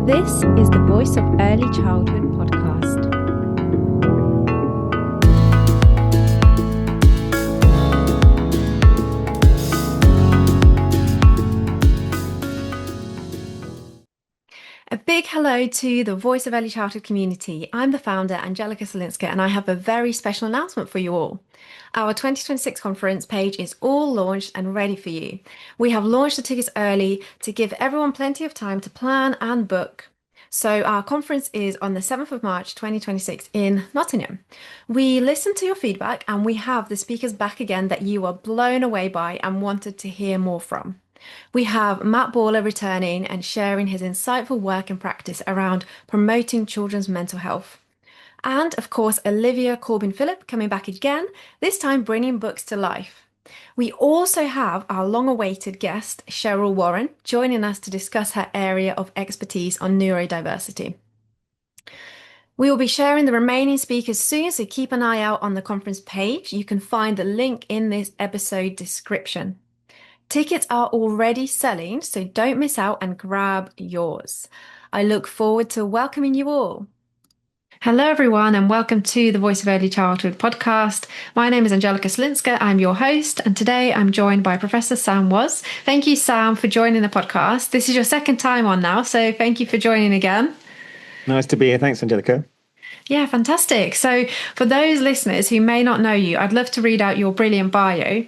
This is the Voice of Early Childhood podcast. A big hello to the Voice of Early Childhood community. I'm the founder, Angelica Salinska, and I have a very special announcement for you all. Our 2026 conference page is all launched and ready for you. We have launched the tickets early to give everyone plenty of time to plan and book. So our conference is on the 7th of March 2026 in Nottingham. We listened to your feedback and we have the speakers back again that you are blown away by and wanted to hear more from. We have Matt Baller returning and sharing his insightful work and practice around promoting children's mental health. And of course, Olivia Corbin-Phillip coming back again, this time bringing books to life. We also have our long-awaited guest, Cheryl Warren, joining us to discuss her area of expertise on neurodiversity. We will be sharing the remaining speakers soon, so keep an eye out on the conference page. You can find the link in this episode description. Tickets are already selling, so don't miss out and grab yours. I look forward to welcoming you all. Hello, everyone, and welcome to the Voice of Early Childhood podcast. My name is Angelica Salinska. I'm your host, and today I'm joined by Professor Sam Was. Thank you, Sam, for joining the podcast. This is your second time on now, so thank you for joining again. Nice to be here. Thanks, Angelica. Yeah, fantastic. So for those listeners who may not know you, I'd love to read out your brilliant bio.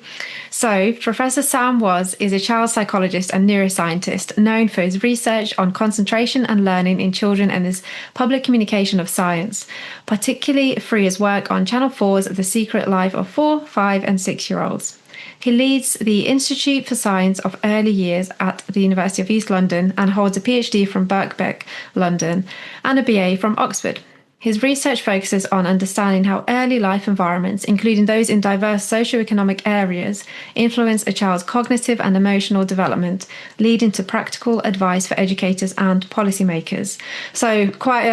So Professor Sam Was is a child psychologist and neuroscientist known for his research on concentration and learning in children and his public communication of science, particularly through his work on Channel 4's The Secret Life of 4, 5 and 6-year-olds. He leads the Institute for Science of Early Years at the University of East London and holds a PhD from Birkbeck, London, and a BA from Oxford. His research focuses on understanding how early life environments, including those in diverse socioeconomic areas, influence a child's cognitive and emotional development, leading to practical advice for educators and policymakers. So quite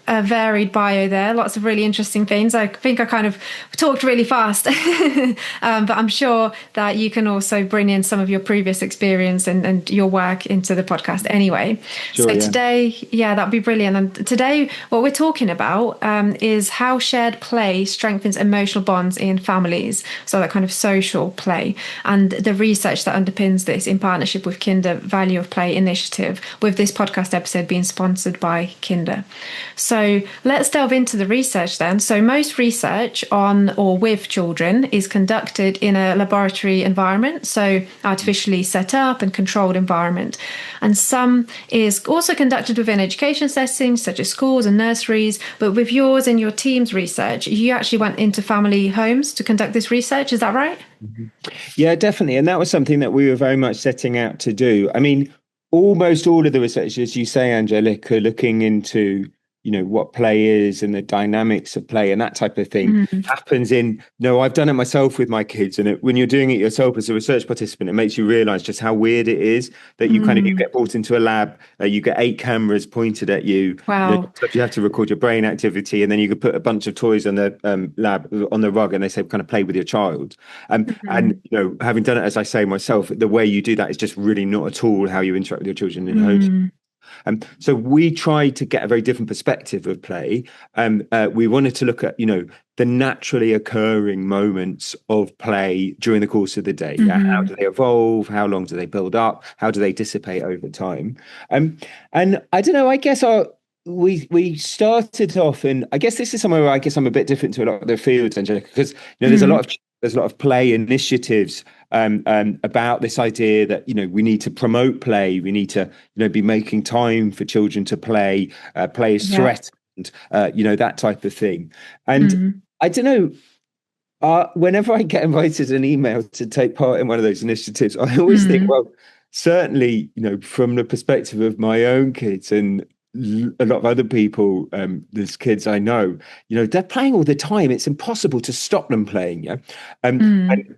a varied bio there, lots of really interesting things. I think I kind of talked really fast, but I'm sure that you can also bring in some of your previous experience and your work into the podcast anyway. Sure, Today, that'd be brilliant. And today, what we're talking about is how shared play strengthens emotional bonds in families, so that kind of social play, and the research that underpins this in partnership with Kinder Value of Play initiative, with this podcast episode being sponsored by Kinder. So let's delve into the research then. So most research on or with children is conducted in a laboratory environment, so artificially set up and controlled environment, and some is also conducted within education settings such as schools and nurseries. But with yours and your team's research, you actually went into family homes to conduct this research. Is that right? Mm-hmm. Yeah, definitely. And that was something that we were very much setting out to do. I mean, almost all of the research, as you say, Angelica, looking into what play is and the dynamics of play and that type of thing happens in, I've done it myself with my kids. And when you're doing it yourself as a research participant, it makes you realize just how weird it is that you you get brought into a lab, you get 8 cameras pointed at you. Wow. You have to record your brain activity, and then you could put a bunch of toys on the lab on the rug, and they say kind of play with your child. And having done it, as I say myself, the way you do that is just really not at all how you interact with your children in home. So we tried to get a very different perspective of play. We wanted to look at, the naturally occurring moments of play during the course of the day. Yeah? How do they evolve? How long do they build up? How do they dissipate over time? And I don't know, I guess we started off, and I guess this is somewhere where I guess I'm a bit different to a lot of the fields, Angelica, because there's a lot of play initiatives about this idea that we need to promote play. We need to be making time for children to play. Play is threatened, that type of thing. And I don't know. Whenever I get invited an email to take part in one of those initiatives, I always think, well, certainly, from the perspective of my own kids and a lot of other people, there's kids I know, they're playing all the time. It's impossible to stop them playing. Yeah. And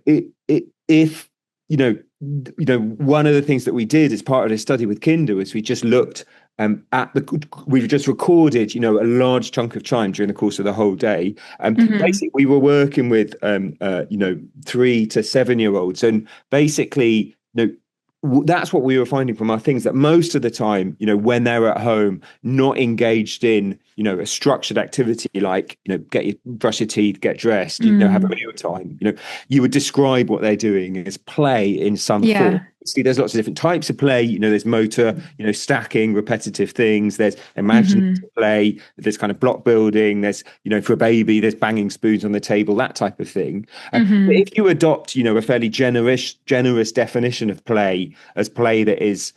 if one of the things that we did as part of this study with Kinder was we just looked we've just recorded, a large chunk of time during the course of the whole day. Basically, we were working with, 3 to 7-year-olds, and basically, that's what we were finding from our things, that most of the time, when they're at home, not engaged in, a structured activity like, brush your teeth, get dressed, have a Mm. meal time, you would describe what they're doing as play in some form. Yeah. See, there's lots of different types of play. There's motor, stacking, repetitive things. There's Hmm. imaginative play. There's kind of block building. There's, for a baby, there's banging spoons on the table, that type of thing. But Hmm. if you adopt, a fairly generous definition of play as play that is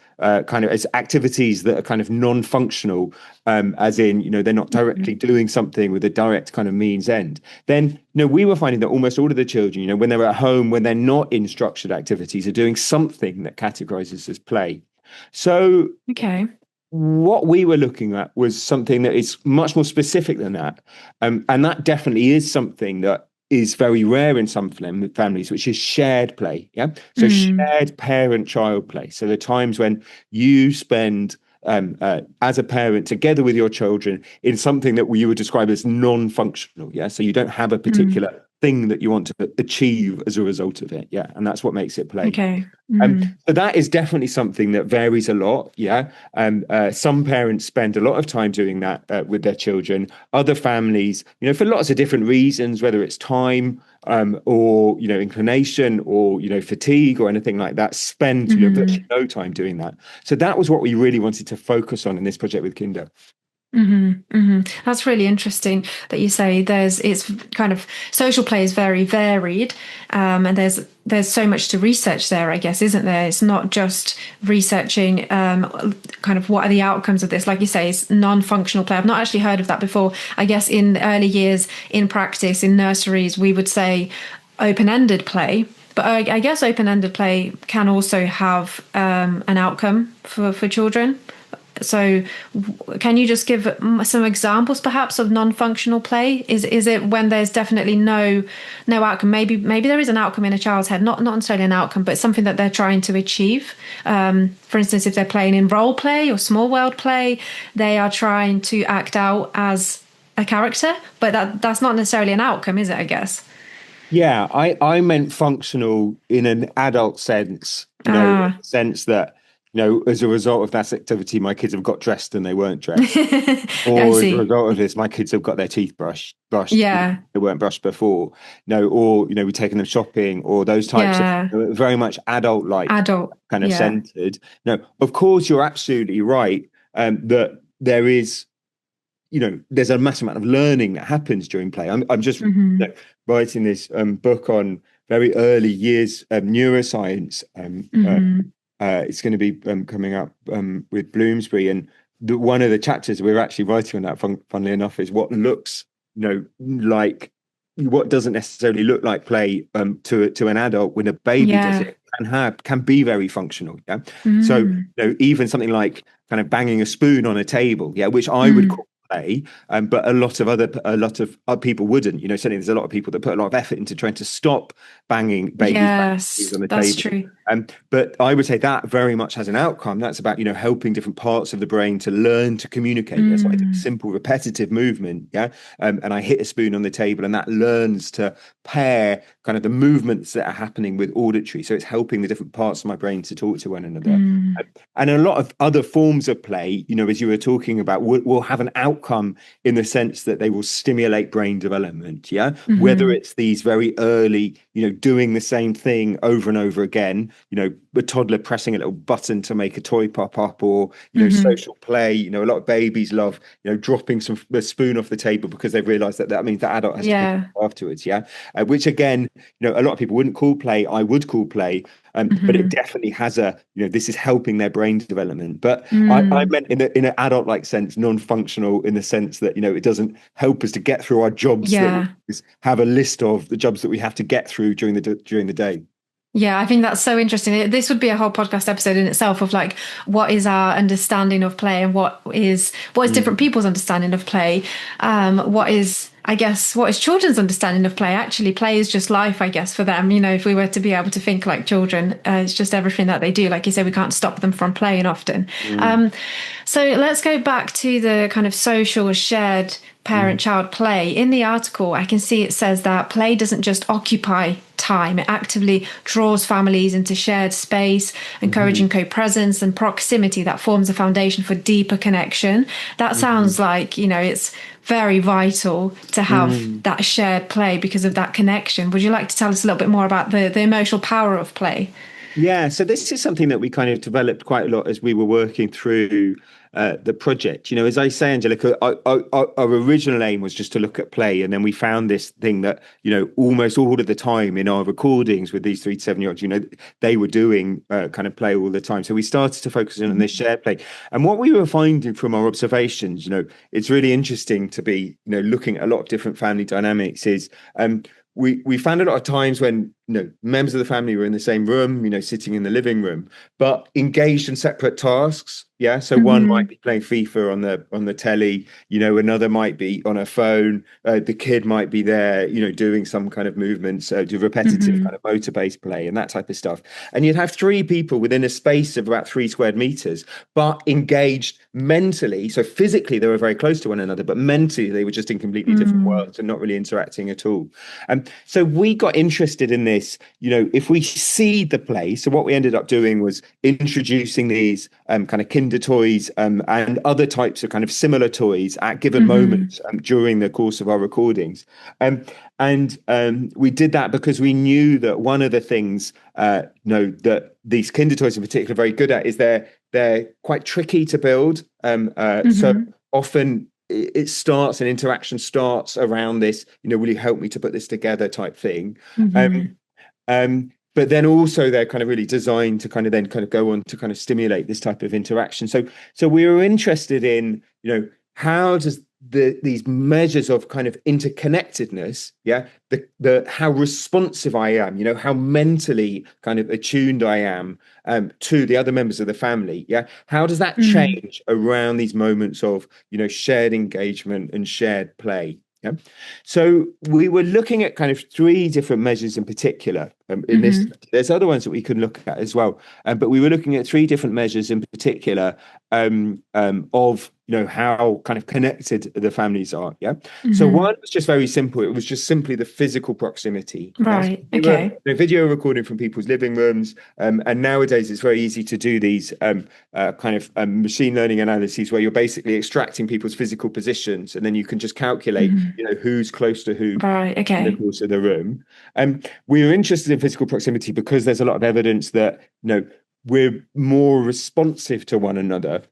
kind of as activities that are kind of non-functional, as in, they're not directly doing something with a direct kind of means end, then, we were finding that almost all of the children, when they're at home, when they're not in structured activities, are doing something that categorizes as play. So Okay. what we were looking at was something that is much more specific than that. And that definitely is something that is very rare in some families, which is shared play. Yeah. So Mm. shared parent-child play. So the times when you spend as a parent together with your children in something that you would describe as non-functional. Yeah. So you don't have a Mm. particular thing that you want to achieve as a result of it. Yeah. And that's what makes it play. Okay. Mm. So that is definitely something that varies a lot. Yeah. Some parents spend a lot of time doing that with their children. Other families, for lots of different reasons, whether it's time or, inclination or, fatigue or anything like that, spend, virtually Hmm. no time doing that. So that was what we really wanted to focus on in this project with Kinder. Hmm. Hmm. That's really interesting that you say it's kind of social play is very varied, and there's so much to research there, I guess, isn't there? It's not just researching kind of what are the outcomes of this. Like you say, it's non-functional play. I've not actually heard of that before. I guess in the early years in practice in nurseries, we would say open-ended play. But I guess open-ended play can also have an outcome for children. So, can you just give some examples, perhaps, of non-functional play? Is it when there's definitely no outcome? Maybe there is an outcome in a child's head, not necessarily an outcome, but something that they're trying to achieve. For instance, if they're playing in role play or small world play, they are trying to act out as a character, but that's not necessarily an outcome, is it? I guess. Yeah, I meant functional in an adult sense, in Ah, the sense that, as a result of that activity, my kids have got dressed and they weren't dressed. I Or as a see. result of this, my kids have got their teeth brushed, Yeah, they weren't brushed before. Or, we've taken them shopping or those types of yeah. very much adult-like Adult. kind of Yeah. centered. No, of course, you're absolutely right, that there is, there's a massive amount of learning that happens during play. I'm just Hmm. writing this book on very early years neuroscience. Hmm. It's going to be coming up with Bloomsbury, and one of the chapters we're actually writing on that, funnily enough, is what looks, like what doesn't necessarily look like play to an adult when a baby does Yeah. it can be very functional. Yeah. So Mm. even something like kind of banging a spoon on a table, yeah, which I would Mm. call play, but a lot of other people wouldn't. Certainly there's a lot of people that put a lot of effort into trying to stop banging babies Yes, on the that's table. true. But I would say that very much has an outcome. That's about, helping different parts of the brain to learn to communicate. Yeah. So I do a Mm. simple repetitive movement. Yeah. And I hit a spoon on the table and that learns to pair kind of the movements that are happening with auditory. So it's helping the different parts of my brain to talk to one another. Mm. And a lot of other forms of play, as you were talking about, will have an outcome in the sense that they will stimulate brain development. Yeah. Whether Hmm. it's these very early, doing the same thing over and over again, a toddler pressing a little button to make a toy pop up, or, Hmm. social play. A lot of babies love, dropping a spoon off the table because they've realized that means the adult has to pick it Yeah. up afterwards. Yeah. Which again, a lot of people wouldn't call play. I would call play. But it Hmm. definitely has this is helping their brain development. But I Mm. meant in an adult like sense, non-functional in the sense that, it doesn't help us to get through our jobs, that we Yeah. have a list of the jobs that we have to get through during the day. Yeah, I think that's so interesting. This would be a whole podcast episode in itself of like what is our understanding of play and what is different Mm. people's understanding of play. What is I guess what is children's understanding of play? Actually, play is just life, I guess, for them. If we were to be able to think like children, it's just everything that they do. Like you said, we can't stop them from playing often. Mm. So let's go back to the kind of social shared Mm. parent-child play. In the article, I can see it says that play doesn't just occupy time, it actively draws families into shared space, Mhm. encouraging co-presence and proximity that forms a foundation for deeper connection. That sounds Mhm. like, it's very vital to have Mm. that shared play because of that connection. Would you like to tell us a little bit more about the emotional power of play? Yeah, so this is something that we kind of developed quite a lot as we were working through the project. As I say, Angelica, our original aim was just to look at play, and then we found this thing that almost all of the time in our recordings with these 3 to 7 year olds, they were doing kind of play all the time. So we started to focus on this shared play, and what we were finding from our observations, it's really interesting to be looking at a lot of different family dynamics. Is we found a lot of times when members of the family were in the same room, sitting in the living room, but engaged in separate tasks. Yeah, so one might Hmm. be playing FIFA on the telly, another might be on a phone. The kid might be there, doing some kind of movements, do repetitive kind Hmm. of motor-based play and that type of stuff. And you'd have three people within a space of about 3 square meters, but engaged mentally. So physically they were very close to one another, but mentally they were just in completely different Hmm. worlds and not really interacting at all. So we got interested in this, if we see the play. So what we ended up doing was introducing these kind of Kinder toys and other types of kind of similar toys at given Hmm. moments during the course of our recordings. And we did that because we knew that one of the things, that these Kinder toys in particular are very good at is they're quite tricky to build. So Hmm. often it starts an interaction starts around this, will you help me to put this together type thing. Um, Hmm. but then also they're kind of really designed to kind of then kind of go on to kind of stimulate this type of interaction. So we were interested in, how does these measures of kind of interconnectedness, yeah, the how responsive I am, how mentally kind of attuned I am to the other members of the family, yeah, how does that Hmm. change around these moments of shared engagement and shared play? Yeah. So we were looking at kind of three different measures in particular. In this, Hmm. there's other ones that we can look at as well, but we were looking at three different measures in particular of how kind of connected the families are. Yeah. So Hmm. one was just very simple. It was just simply the physical proximity. Yes. Right. We were Okay. video recording from people's living rooms, and nowadays it's very easy to do these kind of machine learning analyses where you're basically extracting people's physical positions, and then you can just calculate, Hmm. who's close to who Right. in the Okay. course of the room. We were interested in physical proximity because there's a lot of evidence that we're more responsive to one another,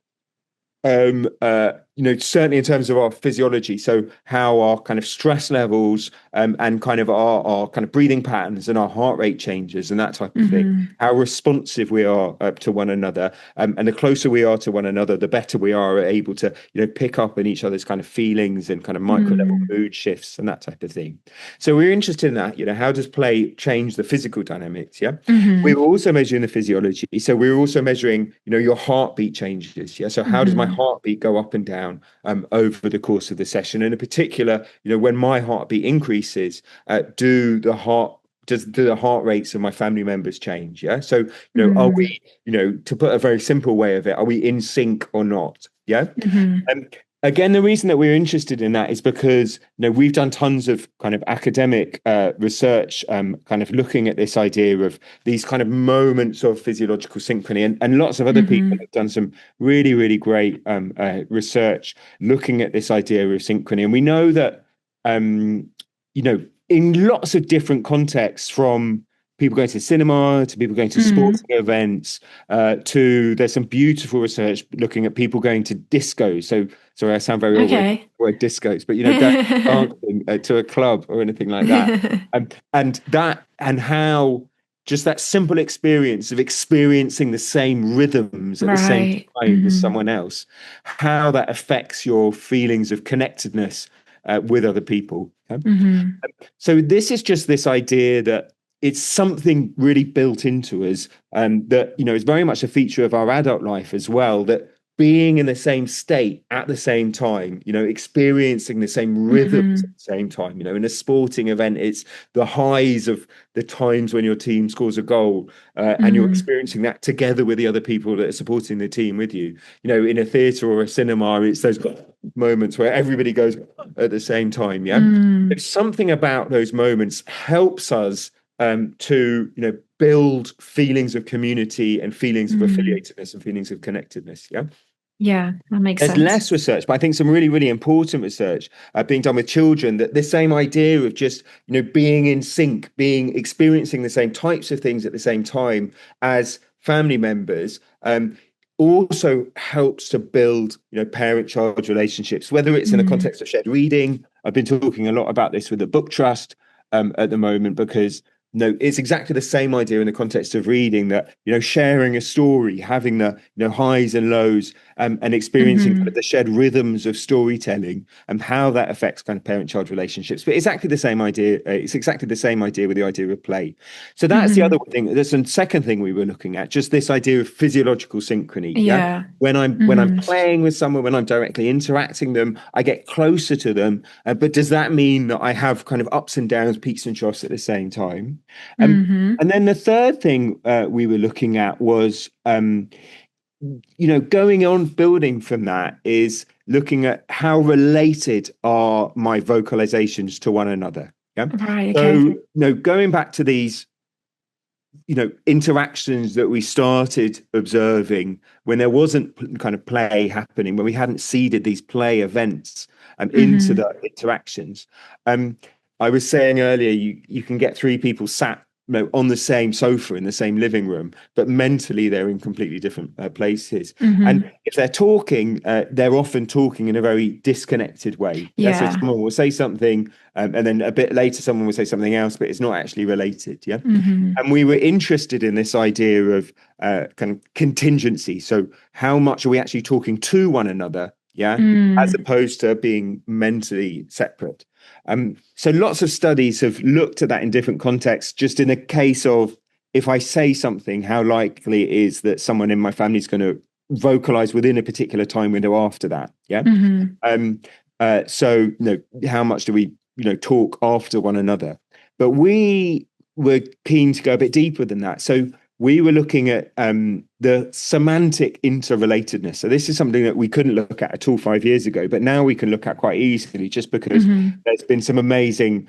certainly in terms of our physiology. So how our kind of stress levels and kind of our kind of breathing patterns and our heart rate changes and that type of thing, Hmm. how responsive we are to one another. And the closer we are to one another, the better we are able to, pick up on each other's kind of feelings and kind of micro level Hmm. mood shifts and that type of thing. So we're interested in that, how does play change the physical dynamics? Yeah. We Hmm. were also measuring the physiology. So we were also measuring, your heartbeat changes. Yeah. So how does my Hmm. heartbeat go up and down over the course of the session? And in particular, when my heartbeat increases, do the heart rates of my family members change? Yeah. So, are Hmm. we, to put a very simple way of it, are we in sync or not? Yeah. Hmm. Um, Again, the reason that we're interested in that is because we've done tons of kind of academic research, kind of looking at this idea of these kind of moments of physiological synchrony, and lots of other people Hmm. have done some really, really great research looking at this idea of synchrony, and we know that um, in lots of different contexts, from people going to the cinema to people going to Hmm. sporting events, to there's some beautiful research looking at people going to discos. So sorry, I sound very old when I use Okay. the word discos, but going dancing to a club or anything like that, and how just that simple experience of experiencing the same rhythms at the same Right. time as Hmm. someone else, how that affects your feelings of connectedness with other people. Okay? Hmm. So this is just this idea that it's something really built into us, and that is very much a feature of our adult life as well. That being in the same state at the same time, experiencing the same rhythms at Hmm. the same time. In a sporting event, it's the highs of the times when your team scores a goal, and you're Hmm. experiencing that together with the other people that are supporting the team with you. In a theatre or a cinema, it's those moments where everybody goes at the same time. Yeah. Mm. There's something about those moments helps us to build feelings of community and feelings of Mm. affiliatedness and feelings of connectedness. Yeah. Yeah, that makes There's sense. less research, but I think some really, really important research being done with children, that this same idea of just, being in sync, being experiencing the same types of things at the same time as family members, also helps to build, parent-child relationships, whether it's in the Mm. context of shared reading. I've been talking a lot about this with the book trust at the moment, because no, it's exactly the same idea in the context of reading, that, sharing a story, having the, highs and lows, and experiencing kind of Hmm. the shared rhythms of storytelling and how that affects kind of parent-child relationships. But exactly the same idea. It's exactly the same idea with the idea of play. So that's the other Hmm. thing. There's a second thing we were looking at, just this idea of physiological synchrony. Yeah. Yeah. When I'm Hmm. playing with someone, when I'm directly interacting them, I get closer to them. But does that mean that I have kind of ups and downs, peaks and troughs at the same time? Um, Hmm. and then the third thing we were looking at was, going on building from that is looking at how related are my vocalizations to one another. Yeah. Right, So, okay. going back to these, interactions that we started observing when there wasn't kind of play happening, when we hadn't seeded these play events into Hmm. the interactions. Um, I was saying earlier, you can get three people sat, on the same sofa in the same living room, but mentally they're in completely different places. And Hmm. if they're talking, they're often talking in a very disconnected way. Yeah. So Yeah. someone will say something, and then a bit later, someone will say something else, but it's not actually related. Yeah. Hmm. And we were interested in this idea of kind of contingency. So, how much are we actually talking to one another? Yeah, as Mm. opposed to being mentally separate. So, lots of studies have looked at that in different contexts. Just in a case of, if I say something, how likely it is that someone in my family is going to vocalize within a particular time window after that. Yeah. Hmm. Um, so, how much do we, talk after one another? But we were keen to go a bit deeper than that. So we were looking at the semantic interrelatedness. So this is something that we couldn't look at all 5 years ago, but now we can look at quite easily, just because Hmm. there's been some amazing,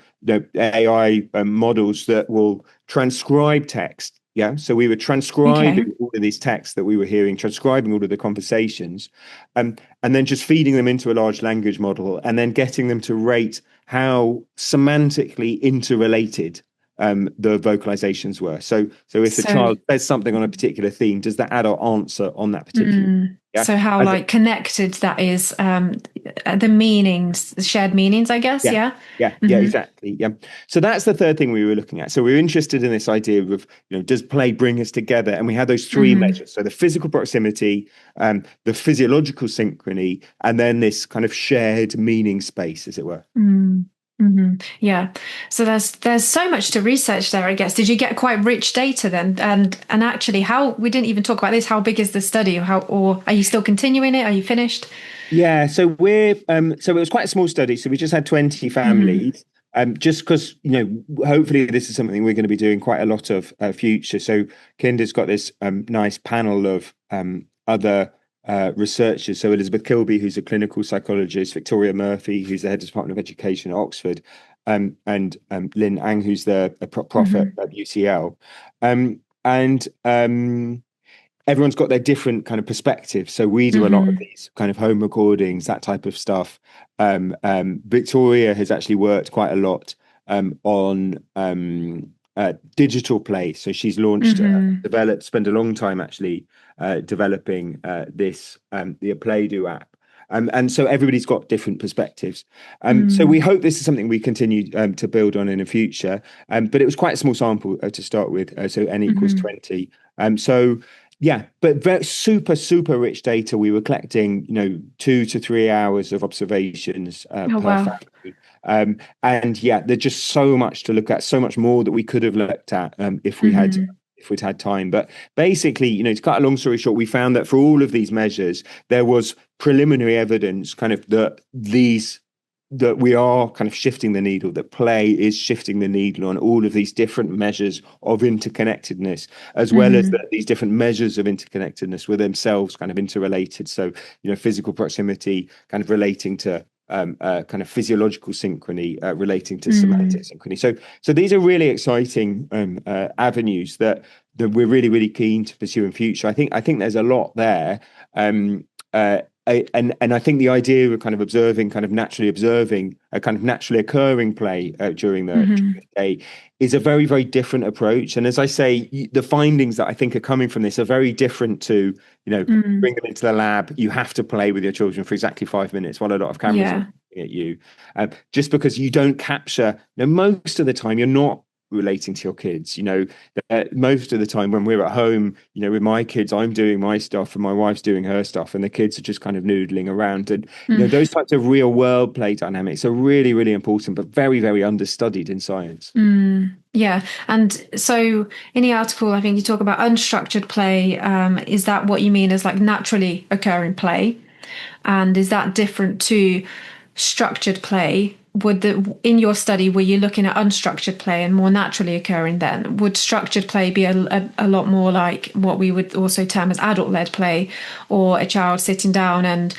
AI models that will transcribe text. Yeah. So we were Okay. transcribing all of these texts that we were hearing, transcribing all of the conversations, and then just feeding them into a large language model, and then getting them to rate how semantically interrelated the vocalizations were. So if the So, child says something on a particular theme, does the adult answer on that particular? Yeah. so how I think, like connected that is, the meanings, the shared meanings, I guess. yeah. Yeah. Yeah, Hmm. exactly. Yeah. So that's the third thing we were looking at. So we were interested in this idea of, does play bring us together? And we had those three Hmm. measures. So the physical proximity, the physiological synchrony, and then this kind of shared meaning space, as it were. Mm. Hmm. Yeah. So there's so much to research there, I guess. Did you get quite rich data then? And actually, how we didn't even talk about this. How big is the study? Or are you still continuing it? Are you finished? Yeah, so it was quite a small study. So we just had 20 Hmm. families. Just because, hopefully this is something we're going to be doing quite a lot of future. So Kinder's got this nice panel of other researchers. So Elizabeth Kilby, who's a clinical psychologist, Victoria Murphy, who's the head of Department of Education at Oxford, and Lynn Ang, who's the prophet Hmm. at UCL. And everyone's got their different kind of perspectives. So we do a lot of Hmm. these kind of home recordings, that type of stuff. Victoria has actually worked quite a lot on digital play. So she's launched, Hmm. developed, spent a long time actually developing this the Play-Do app. And so everybody's got different perspectives. So we Mm. hope this is something we continue to build on in the future. But it was quite a small sample to start with. So n equals Hmm. 20. So yeah, but very super, super rich data. We were collecting, 2 to 3 hours of observations Oh per wow. family. And yeah, there's just so much to look at, so much more that we could have looked at if we had Hmm. if we'd had time. But basically, to cut a long story short, we found that for all of these measures, there was preliminary evidence kind of that we are kind of shifting the needle, that play is shifting the needle on all of these different measures of interconnectedness, as well as that these different measures of interconnectedness were themselves kind of interrelated. So, physical proximity kind of relating to kind of physiological synchrony, relating to semantic synchrony. So these are really exciting avenues that we're really, really keen to pursue in future. I think there's a lot there. And I think the idea of kind of observing, kind of naturally observing a kind of naturally occurring play during the day is a very, very different approach. And as I say, the findings that I think are coming from this are very different to, bring them into the lab. You have to play with your children for exactly 5 minutes while a lot of cameras are looking at you. Just because you don't capture, most of the time you're not relating to your kids. Most of the time when we're at home, with my kids, I'm doing my stuff and my wife's doing her stuff, and the kids are just kind of noodling around. And those types of real world play dynamics are really, really important, but very, very understudied in science. Yeah. And so in the article, I think you talk about unstructured play. Is that what you mean as like naturally occurring play? And is that different to structured play? In your study, were you looking at unstructured play and more naturally occurring then? Would structured play be a lot more like what we would also term as adult-led play, or a child sitting down and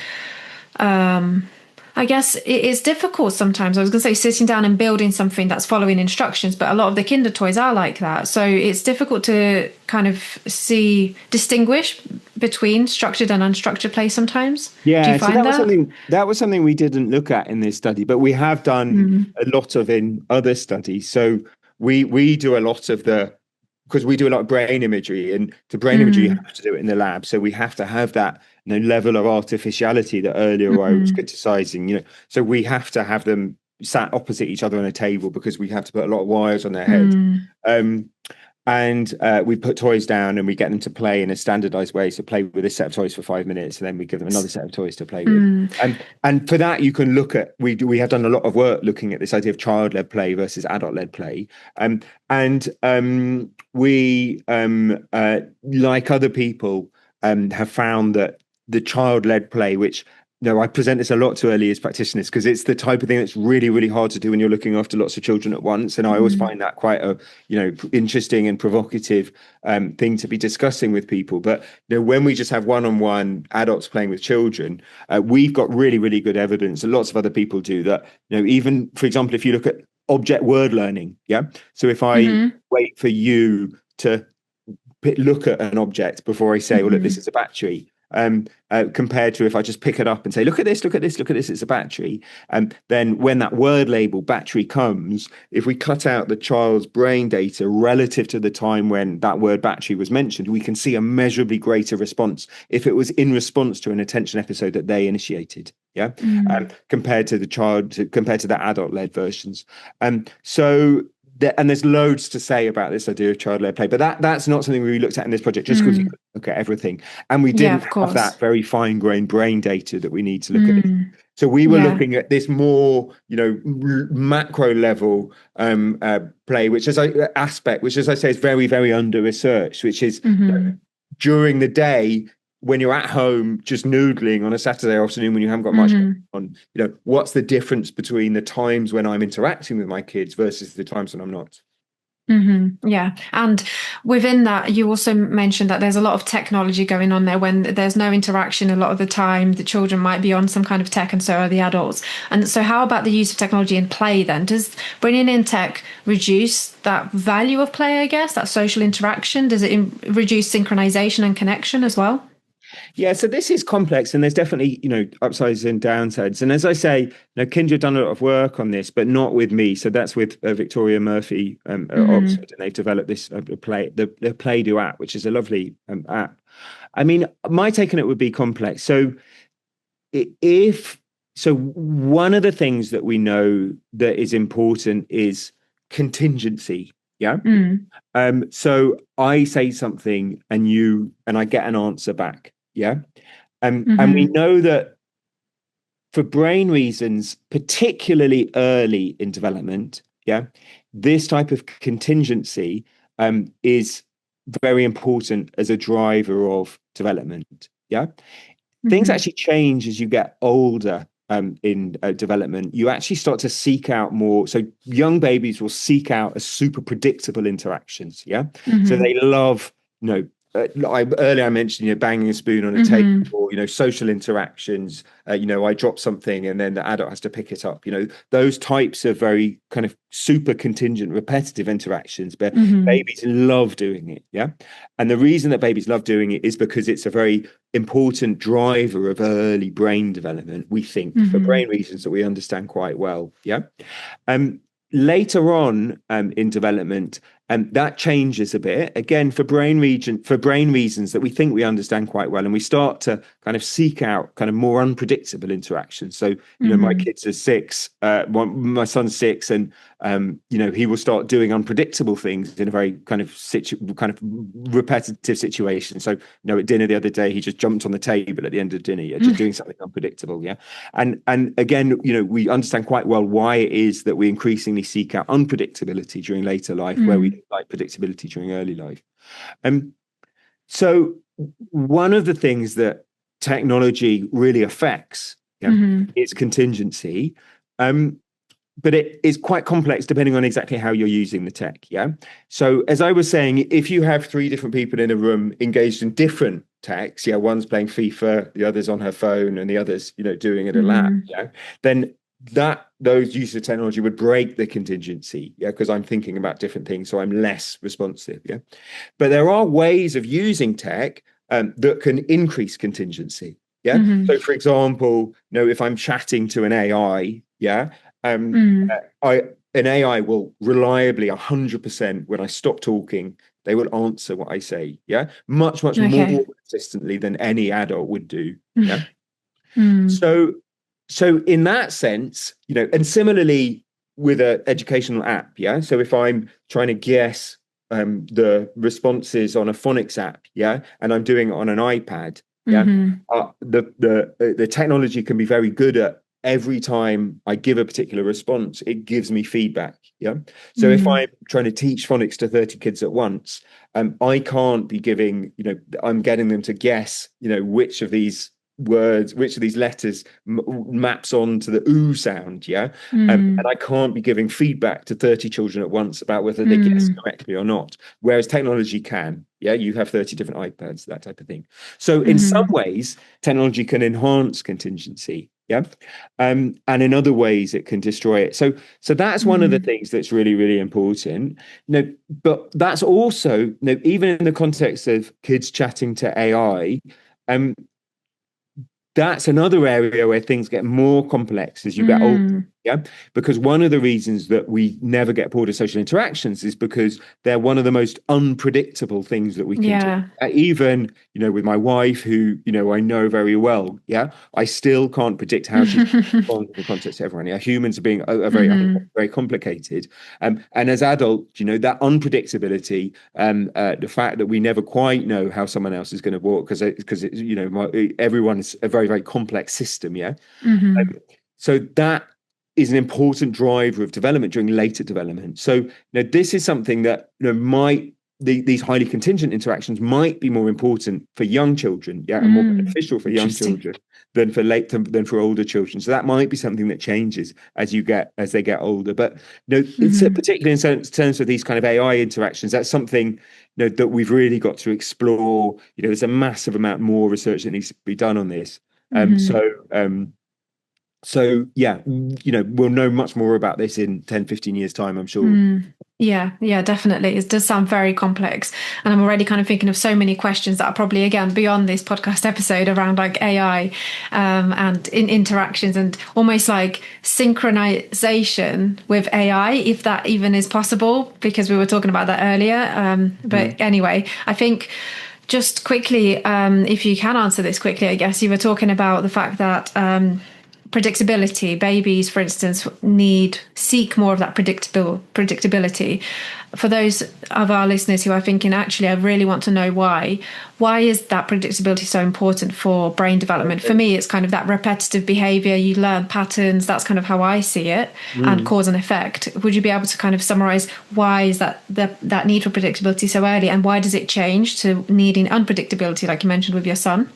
I guess it is difficult sometimes. I was going to say sitting down and building something that's following instructions, but a lot of the Kinder toys are like that. So it's difficult to kind of distinguish between structured and unstructured play sometimes. Yeah, Do you so find that? that was something we didn't look at in this study, but we have done a lot of in other studies. So we do a lot of because we do a lot of brain imagery, and to brain imagery you have to do it in the lab. So we have to have that level of artificiality that earlier I was criticizing. So we have to have them sat opposite each other on a table because we have to put a lot of wires on their heads. And we put toys down and we get them to play in a standardized way. So play with this set of toys for 5 minutes, and then we give them another set of toys to play with. And for that, you can look at, we have done a lot of work looking at this idea of child-led play versus adult-led play. We, like other people, have found that the child-led play, which I present this a lot to early years practitioners because it's the type of thing that's really, really hard to do when you're looking after lots of children at once. And I always find that quite a, interesting and provocative thing to be discussing with people. But when we just have one-on-one adults playing with children, we've got really, really good evidence, and lots of other people do that. Even, for example, if you look at object word learning, So if I wait for you to look at an object before I say, well, look, this is a battery. Compared to if I just pick it up and say, look at this, look at this, look at this, it's a battery. Then when that word label battery comes, if we cut out the child's brain data relative to the time when that word battery was mentioned, we can see a measurably greater response if it was in response to an attention episode that they initiated. Compared to the adult-led versions. And there's loads to say about this idea of child-led play, but that's not something we looked at in this project, just because you could look at everything. And we didn't have that very fine-grained brain data that we need to look at. So we were looking at this more, macro level play, which as I say is very, very under-researched, which is during the day, when you're at home just noodling on a Saturday afternoon when you haven't got much on, what's the difference between the times when I'm interacting with my kids versus the times when I'm not? Yeah. And within that, you also mentioned that there's a lot of technology going on there when there's no interaction. A lot of the time, the children might be on some kind of tech, and so are the adults. And so how about the use of technology in play then? Does bringing in tech reduce that value of play, I guess, that social interaction? Does it reduce synchronization and connection as well? Yeah, so this is complex, and there's definitely, upsides and downsides. And as I say, Kindred done a lot of work on this, but not with me. So that's with Victoria Murphy at Oxford, and they've developed this play, the Play-Do app, which is a lovely app. I mean, my take on it would be complex. So one of the things that we know that is important is contingency. Yeah. So I say something and I get an answer back. Yeah. And we know that for brain reasons, particularly early in development, this type of contingency is very important as a driver of development. Yeah. Things Hmm. actually change as you get older in development. You actually start to seek out more. So young babies will seek out a super predictable interactions. Yeah. So Hmm. they love, you know, earlier I mentioned, banging a spoon on a table, Hmm. or, social interactions. I drop something and then the adult has to pick it up. Those types of very kind of super contingent, repetitive interactions, but Hmm. babies love doing it. Yeah. And the reason that babies love doing it is because it's a very important driver of early brain development, we think, for Hmm. brain reasons that we understand quite well. Yeah. Um, Later on in development, that changes a bit again for brain reasons that we think we understand quite well, and we start to kind of seek out kind of more unpredictable interactions. So, my Hmm. kids are 6, my son's 6, and he will start doing unpredictable things in a very kind of repetitive situation. So, at dinner the other day, he just jumped on the table at the end of dinner, yeah, just doing something unpredictable, yeah. And again, we understand quite well why it is that we increasingly seek out unpredictability during later life, where we Hmm. like predictability during early life. Um, so one of the things that technology really affects, yeah, Hmm. is contingency. Um, but it is quite complex depending on exactly how you're using the tech. Yeah. So as I was saying, if you have 3 different people in a room engaged in different techs, yeah, one's playing FIFA, the other's on her phone, and the other's, doing it a lab, Hmm. yeah, then those uses of technology would break the contingency, yeah, because I'm thinking about different things, so I'm less responsive, yeah. But there are ways of using tech that can increase contingency, yeah. Hmm. So, for example, if I'm chatting to an AI, yeah, um, Hmm. I an AI will reliably 100% when I stop talking, they will answer what I say. Yeah, much Okay. more consistently than any adult would do. Yeah. Hmm. So in that sense, and similarly with an educational app. Yeah. So if I'm trying to guess the responses on a phonics app, yeah, and I'm doing it on an iPad, yeah, Hmm. the technology can be very good at every time I give a particular response, it gives me feedback. Yeah. So if Hmm. I'm trying to teach phonics to 30 kids at once, I can't be giving, I'm getting them to guess, which of these words, which of these letters maps on to the ooh sound. Yeah. And Hmm. I can't be giving feedback to 30 children at once about whether they guess Hmm. correctly or not. Whereas technology can. Yeah. You have 30 different iPads, that type of thing. So in some Hmm. ways, technology can enhance contingency. Yeah. And in other ways it can destroy it. So that's one of the Hmm. things that's really, really important. But that's also, even in the context of kids chatting to AI, um, that's another area where things get more complex as you get older. Hmm. Yeah. Because one of the reasons that we never get bored of social interactions is because they're one of the most unpredictable things that we can do. Yeah. Even, with my wife, who, I know very well. Yeah. I still can't predict how she's respond in the context of everyone. Yeah. Humans are being are very, I think, Hmm. very complicated. And as adults, that unpredictability, the fact that we never quite know how someone else is going to walk because everyone is a very, very complex system. Yeah. Hmm. Um, so that is an important driver of development during later development. So this is something that these highly contingent interactions might be more important for young children, yeah, and more Hmm. beneficial for young Interesting. children than for older children. So that might be something that changes as they get older. But it's Hmm. particularly in terms of these kind of AI interactions, that's something that we've really got to explore. There's a massive amount more research that needs to be done on this. Um, Hmm. so um, so yeah, we'll know much more about this in 10, 15 years time, I'm sure. Mm. Yeah, yeah, definitely. It does sound very complex. And I'm already kind of thinking of so many questions that are probably, again, beyond this podcast episode around like AI and in interactions and almost like synchronization with AI, if that even is possible, because we were talking about that earlier. But Mm. anyway, I think just quickly, if you can answer this quickly, I guess you were talking about the fact that predictability. Babies, for instance, seek more of that predictability. For those of our listeners who are thinking, actually, I really want to know why. Why is that predictability so important for brain development? For me, it's kind of that repetitive behavior. You learn patterns. That's kind of how I see it, and cause and effect. Would you be able to kind of summarize why is that need for predictability so early, and why does it change to needing unpredictability, like you mentioned with your son?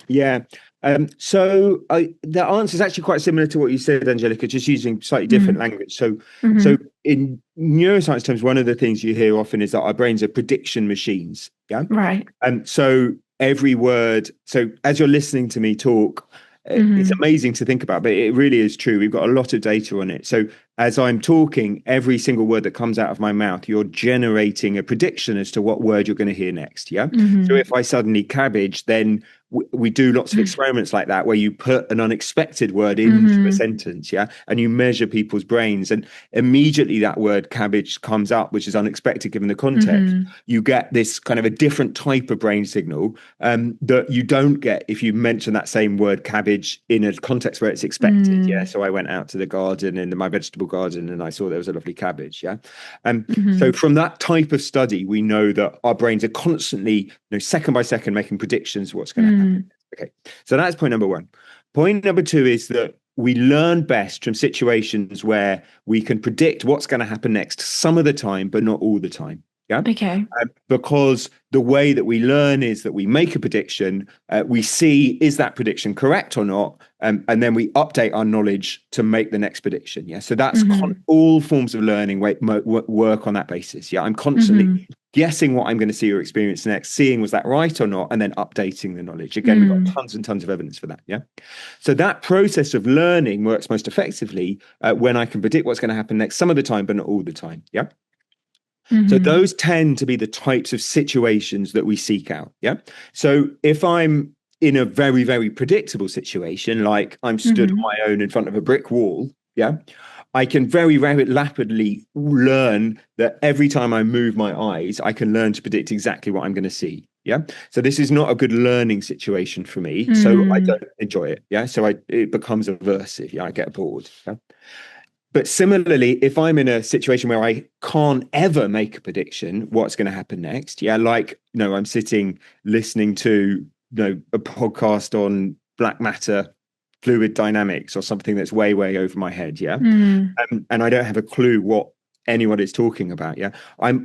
Yeah. The answer is actually quite similar to what you said, Angelica, just using slightly different Mm. language. So, Hmm. so in neuroscience terms, one of the things you hear often is that our brains are prediction machines. Yeah. Right. And so every word, so as you're listening to me talk, it's Hmm. amazing to think about, but it really is true. We've got a lot of data on it. So as I'm talking, every single word that comes out of my mouth, you're generating a prediction as to what word you're going to hear next. Yeah. So Hmm. if I suddenly cabbage, then we do lots of experiments like that where you put an unexpected word into a Hmm. sentence, yeah, and you measure people's brains, and immediately that word cabbage comes up, which is unexpected given the context. Hmm. You get this kind of a different type of brain signal that you don't get if you mention that same word cabbage in a context where it's expected. Yeah, Hmm. so I went out to the garden in my vegetable garden and I saw there was a lovely cabbage. Yeah, so Hmm. from that type of study, we know that our brains are constantly, second by second, making predictions of what's going to happen. Hmm. Okay, so that's point number one. Point number two is that we learn best from situations where we can predict what's going to happen next some of the time, but not all the time. Yeah. Okay. Because the way that we learn is that we make a prediction, we see is that prediction correct or not, and then we update our knowledge to make the next prediction. Yeah. So that's Hmm. all forms of learning work on that basis. Yeah. I'm constantly Hmm. guessing what I'm going to see or experience next, seeing was that right or not, and then updating the knowledge. Again, we've got Hmm. tons and tons of evidence for that. Yeah. So that process of learning works most effectively when I can predict what's going to happen next some of the time, but not all the time. Yeah. So Hmm. those tend to be the types of situations that we seek out. Yeah. So if I'm in a very, very predictable situation, like I'm stood on Hmm. my own in front of a brick wall, yeah, I can very rapidly learn that every time I move my eyes, I can learn to predict exactly what I'm going to see. Yeah. So this is not a good learning situation for me. So I Hmm. don't enjoy it. Yeah. So it becomes aversive. Yeah. I get bored. Yeah? But similarly, if I'm in a situation where I can't ever make a prediction what's going to happen next, yeah, like, I'm sitting listening to, a podcast on black matter, fluid dynamics, or something that's way, way over my head, yeah, Hmm. and I don't have a clue what anyone is talking about, yeah, I'm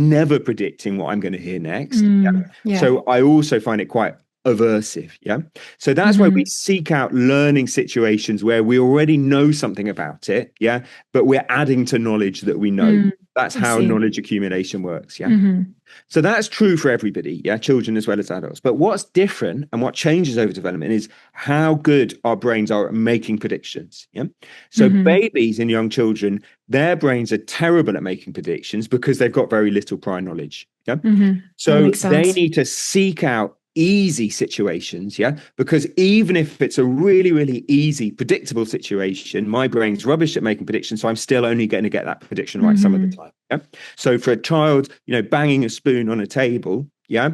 never predicting what I'm going to hear next, yeah. Hmm. Yeah. So I also find it quite aversive, yeah. So that's why we Hmm. seek out learning situations where we already know something about it, yeah, but we're adding to knowledge that we know. Hmm. That's I how see. knowledge accumulation works, yeah. Hmm. So that's true for everybody, yeah, children as well as adults. But what's different and what changes over development is how good our brains are at making predictions. Yeah. So Hmm. babies and young children, their brains are terrible at making predictions because they've got very little prior knowledge. Yeah. Hmm. That So makes they sense. need to seek out easy situations, yeah, because even if it's a really, really easy predictable situation, my brain's rubbish at making predictions, so I'm still only going to get that prediction right some of the Hmm. time. Yeah. So for a child, banging a spoon on a table, yeah,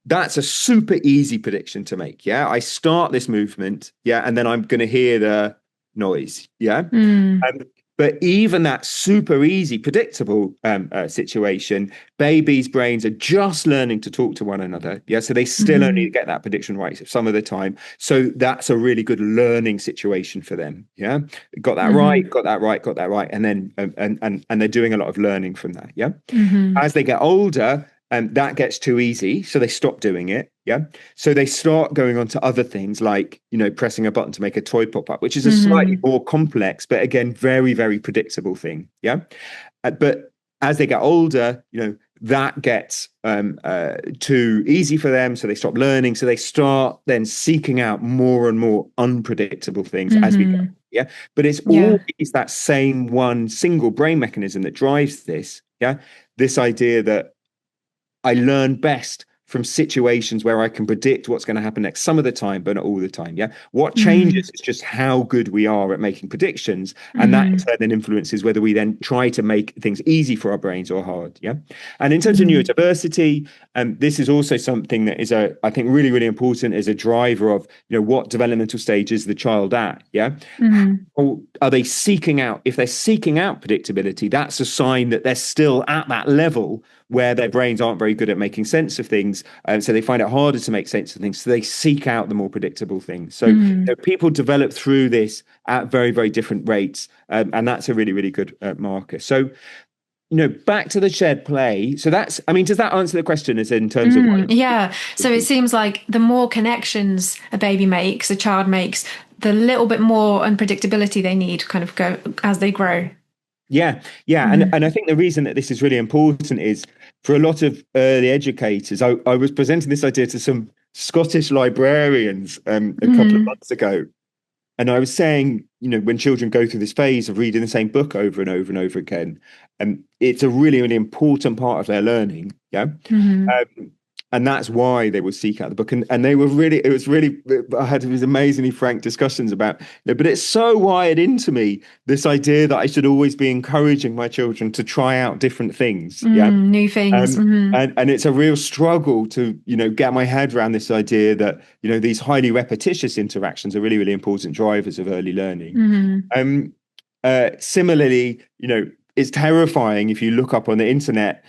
that's a super easy prediction to make. Yeah. I start this movement, yeah, and then I'm going to hear the noise. Yeah. Hmm. Um, but even that super easy, predictable situation, babies' brains are just learning to talk to one another. Yeah. So they still only Hmm. get that prediction right some of the time. So that's a really good learning situation for them. Yeah. Got that right, Hmm. got that right, got that right. And then, and they're doing a lot of learning from that. Yeah. Hmm. As they get older, that gets too easy. So they stop doing it. Yeah. So they start going on to other things like, pressing a button to make a toy pop up, which is a slightly Hmm. more complex, but again, very, very predictable thing. Yeah. But as they get older, that gets too easy for them. So they stop learning. So they start then seeking out more and more unpredictable things as we go. Hmm. Yeah. But it's Yeah. always that same one single brain mechanism that drives this. Yeah. This idea that I learn best from situations where I can predict what's going to happen next some of the time, but not all the time. Yeah. What Hmm. changes is just how good we are at making predictions. And that in Hmm. turn then influences whether we then try to make things easy for our brains or hard. Yeah. And in terms of Hmm. neurodiversity, this is also something that is I think really, really important as a driver of, what developmental stage is the child at? Yeah. Hmm. Or are they seeking out, if they're seeking out predictability, that's a sign that they're still at that level where their brains aren't very good at making sense of things. And so they find it harder to make sense of things. So they seek out the more predictable things. So Hmm. people develop through this at very, very different rates. And that's a really, really good marker. So, back to the shared play. So that's, I mean, does that answer the question as in terms of Mm, yeah. So it seems like the more connections a baby makes, a child makes, the little bit more unpredictability they need kind of go as they grow. Yeah, yeah, and Mm. I think the reason that this is really important is for a lot of early educators. I was presenting this idea to some Scottish librarians a couple of Mm. months ago, and I was saying, when children go through this phase of reading the same book over and over and over again, it's a really, really important part of their learning. Yeah. Mm. Um, and that's why they would seek out the book. And they were really, it was really, I had these amazingly frank discussions about, but it's so wired into me, this idea that I should always be encouraging my children to try out different things. Yeah. Mm. New things. And it's a real struggle to, get my head around this idea that, these highly repetitious interactions are really, really important drivers of early learning. Mm. Um, Similarly, it's terrifying if you look up on the internet,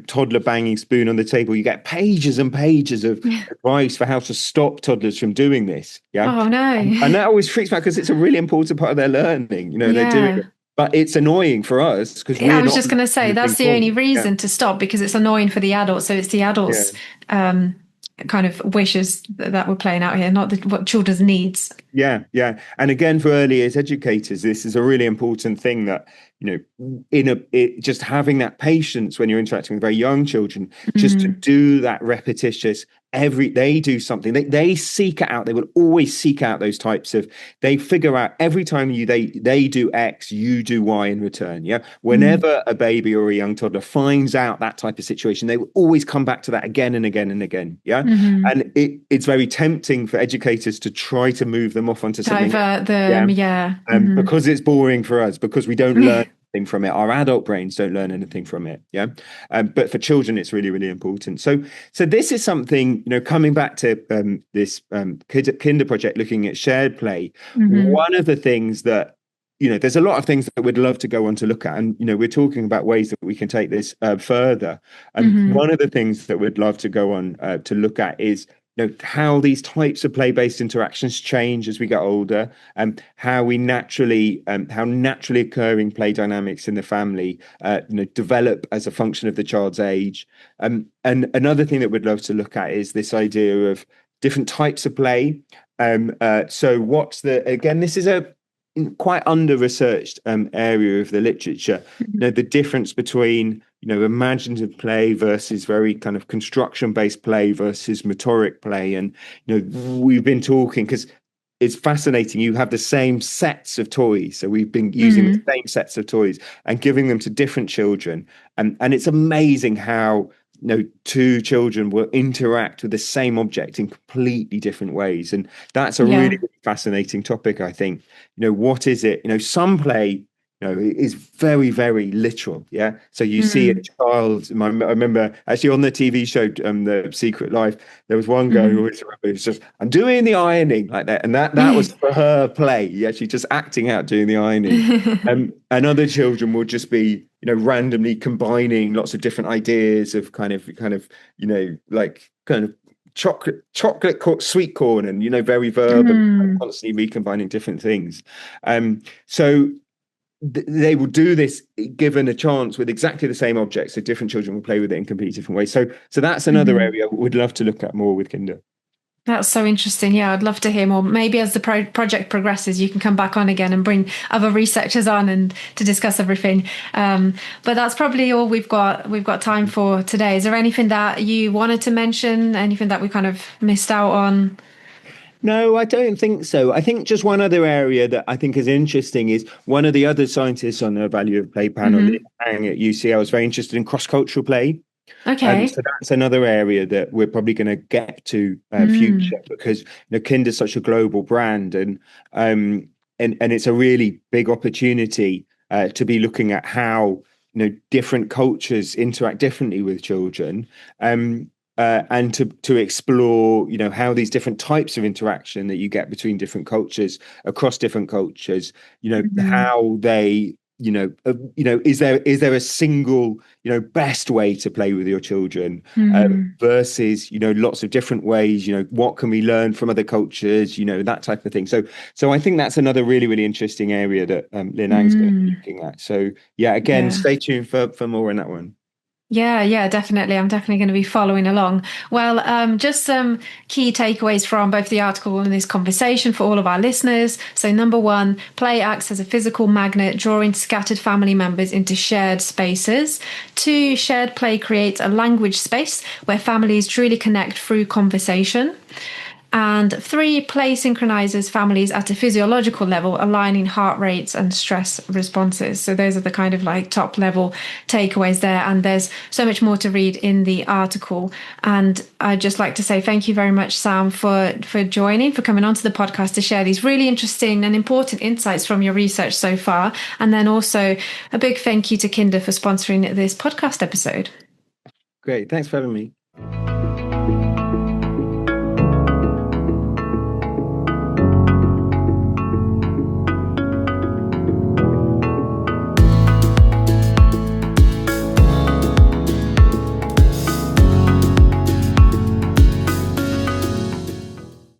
toddler banging spoon on the table. You get pages and pages of Yeah. advice for how to stop toddlers from doing this. Yeah. Oh And no. that always freaks me out because it's a really important part of their learning. They're doing it, Yeah. but it's annoying for us because I we're was not just going to say moving that's the only forward. Yeah. reason to stop because it's annoying for the adults. So it's the Yeah. adults' um, kind of wishes that we're playing out here, not what children's needs. Yeah, yeah. And again, for early years educators, this is a really important thing that, just having that patience when you're interacting with very young children, just to Mm. do that repetitious, they do something, they seek it out. They will always seek out those types of, they figure out every time they do X, you do Y in return. Yeah. Mm. Whenever a baby or a young toddler finds out that type of situation, they will always come back to that again and again and again. Yeah. Hmm. And it's very tempting for educators to try to move them off onto something. Divert them, Yeah. yeah. Hmm. Because it's boring for us, because we don't learn anything from it. Our adult brains don't learn anything from it. Yeah. But for children, it's really, really important. So this is something, coming back to this Kinder project, looking at shared play. Hmm. One of the things that, there's a lot of things that we'd love to go on to look at. And, we're talking about ways that we can take this further. Hmm. One of the things that we'd love to go on to look at is, how these types of play-based interactions change as we get older, and how naturally occurring play dynamics in the family develop as a function of the child's age. And another thing that we'd love to look at is this idea of different types of play. So this is a quite under-researched area of the literature. The difference between imaginative play versus very kind of construction-based play versus motoric play. And we've been talking because it's fascinating. You have the same sets of toys, so we've been using the Hmm. same sets of toys and giving them to different children, and it's amazing how two children will interact with the same object in completely different ways. And that's a really, Yeah. really fascinating topic, I think. What is it? Some play, is very, very literal. Yeah. So you see a Mm. child. I remember actually on the TV show, The Secret Life, there was one girl who Hmm. was just, I'm doing the ironing like that. And that was for her play. Yeah. She's just acting out doing the ironing. And other children will just be, randomly combining lots of different ideas of like kind of sweet corn, and very verbal, Mm. constantly recombining different things. So they will do this given a chance with exactly the same objects, so different children will play with it in completely different ways. So that's another Hmm. area we'd love to look at more with Kinder. That's so interesting. Yeah, I'd love to hear more. Maybe as the project progresses, you can come back on again and bring other researchers on and to discuss everything. But that's probably all we've got time for today. Is there anything that you wanted to mention? Anything that we kind of missed out on? No, I don't think so. I think just one other area that I think is interesting is one of the other scientists on the Value of Play panel, Hmm. Ang at UCL, is very interested in cross-cultural play. Okay. So that's another area that we're probably going to get to future, Mm. because Kinder's such a global brand, and it's a really big opportunity to be looking at how different cultures interact differently with children. and to explore, how these different types of interaction that you get between different cultures, across different cultures, Mm, how they, is there a single, best way to play with your children, mm, versus, lots of different ways, what can we learn from other cultures, that type of thing. So I think that's another really, really interesting area that Lin Ang's going to be mm. looking at. So yeah, again, Yeah. stay tuned for more on that one. Yeah, yeah, definitely. I'm definitely going to be following along. Well, just some key takeaways from both the article and this conversation for all of our listeners. So, number one, play acts as a physical magnet, drawing scattered family members into shared spaces. Two, shared play creates a language space where families truly connect through conversation. And three, play synchronizes families at a physiological level, aligning heart rates and stress responses. So those are the kind of like top level takeaways there. And there's so much more to read in the article. And I'd just like to say thank you very much, Sam, for joining, for coming onto the podcast to share these really interesting and important insights from your research so far. And then also a big thank you to Kinder for sponsoring this podcast episode. Great. Thanks for having me.